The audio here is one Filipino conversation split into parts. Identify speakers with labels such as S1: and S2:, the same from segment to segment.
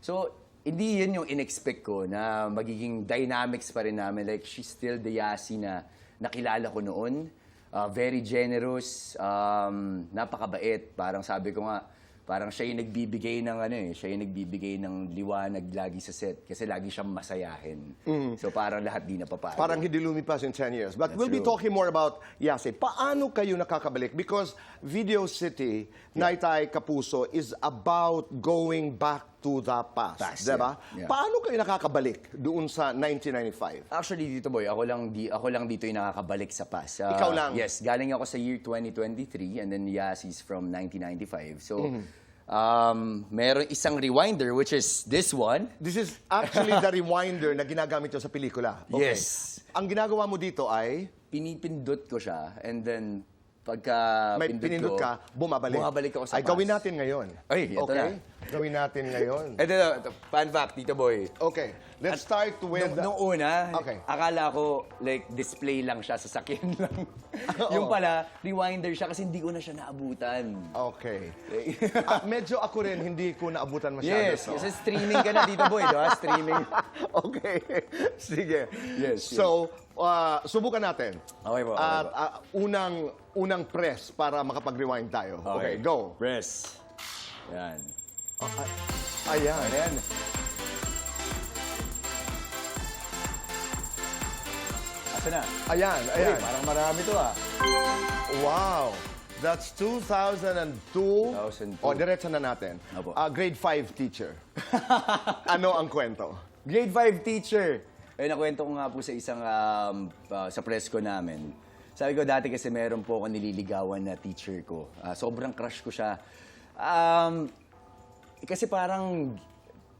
S1: So, hindi yun yung in-expect ko na magiging dynamics pa rin namin. Like, she's still the Yasi na nakilala ko noon. Very generous, napakabait. Parang sabi ko nga, parang siya yung nagbibigay ng siya yung nagbibigay ng liwanag lagi sa set kasi lagi siyang masayahin. So parang lahat di napapagod.
S2: Parang hindi lumipas in 10 years. But
S1: That's
S2: we'll be
S1: true.
S2: talking more about Yase. Paano kayo nakakabalik? Because Video City, Naitay Kapuso, is about going back to the past. Diba?
S1: Yeah.
S2: Paano kayo nakakabalik doon sa 1995?
S1: Actually, dito boy, ako lang dito yung nakakabalik sa past.
S2: Ikaw lang?
S1: Yes, galing ako sa year 2023 and then Yasi's from 1995. So, meron isang rewinder which is this one.
S2: This is actually the rewinder na ginagamit nyo sa pelikula. Okay.
S1: Yes.
S2: Ang ginagawa mo dito ay
S1: Pinipindot ko siya and then pagka
S2: may pinindot ka, bumabalik.
S1: Bumabalik ako sa
S2: Ay,
S1: past.
S2: gawin natin ngayon.
S1: Ay, ito
S2: okay?
S1: na.
S2: Gawin natin ngayon.
S1: Ito, fun fact, Tito Boy.
S2: Okay. Let's start with...
S1: Nung una,
S2: Okay.
S1: akala ko like display lang siya, sasakyan lang. Yung pala, rewinder siya kasi hindi ko na siya naabutan.
S2: Okay. Medyo ako rin, hindi ko naabutan masyado.
S1: Yes, kasi streaming ka na, Tito Boy, diba? Streaming.
S2: Okay. Sige.
S1: Yes,
S2: So, subukan natin.
S1: Okay po, okay
S2: At unang press para makapag-rewind tayo. Okay, go.
S1: Press. Yan.
S2: Ayan.
S1: Ayan. Asa na?
S2: Ayan,
S1: Uy,
S2: ayan.
S1: parang marami to ah.
S2: Wow. That's 2002.
S1: 2002.
S2: O, diretso na natin.
S1: Opo.
S2: Grade 5 teacher. Ano ang kwento?
S1: Grade 5 teacher. Eh, nakwento ko nga po sa isang sa press ko namin. Sabi ko dati kasi meron po ako nililigawan na teacher ko. Sobrang crush ko siya. Kasi parang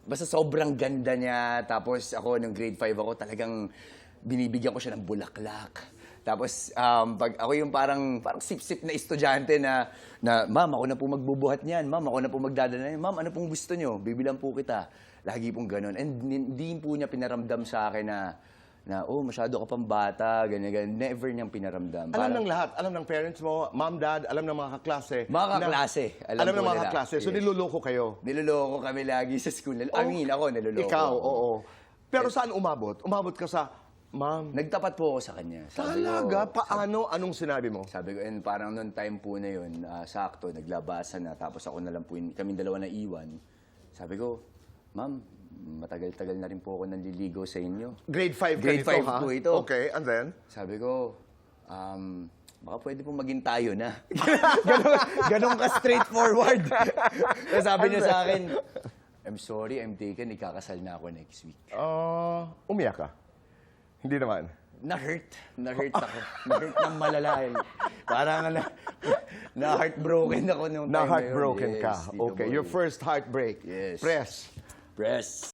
S1: basta sobrang ganda niya. Tapos ako nung grade 5 ako talagang binibigyan ko siya ng bulaklak. Tapos pag ako yung parang sip-sip na estudyante na ma'am, ako na po magbubuhat niyan. Ma'am, ako na po magdadala niyan. Ma'am, ano pong gusto niyo? Bibilang po kita. Lagi pong ganun. And hindi po niya pinaramdam sa akin na oh, masyado ka pang bata, ganyan. Never niyang pinaramdam.
S2: Alam ng lahat. Alam ng parents mo, mom, dad, alam ng mga kaklase.
S1: Mga kaklase.
S2: Alam ng
S1: po
S2: mga
S1: nila.
S2: kaklase. So,
S1: Yes.
S2: niloloko kayo.
S1: Niloloko kami lagi sa school. I mean, ako niloloko.
S2: Ikaw, oo. Pero saan umabot? Umabot ka sa, ma'am,
S1: Nagtapat po ako sa kanya. Sabi
S2: talaga?
S1: ko,
S2: Paano? Anong sinabi mo?
S1: Sabi ko, and parang noong time po na yun, sakto, naglabasan na, tapos ako na lang po, kaming dalawa na iwan. Sabi ko, ma'am, matagal-tagal na rin po ako nanliligaw sa inyo.
S2: Grade 5
S1: Grade
S2: ka nito,
S1: 5
S2: ha?
S1: po ito.
S2: Okay, and then?
S1: Sabi ko, baka pwede po maging tayo na. Ganun ka straightforward. So sabi niya sa akin, I'm sorry, I'm taken, ikakasal na ako next week.
S2: Umiyak ka? Hindi naman.
S1: Na-hurt ako. Na-hurt ng malala. Parang na-heartbroken ako nung time na yun.
S2: Na-heartbroken
S1: Yes,
S2: ka.
S1: Tito
S2: Okay,
S1: Boy.
S2: your first heartbreak.
S1: Yes.
S2: Press.
S1: Press.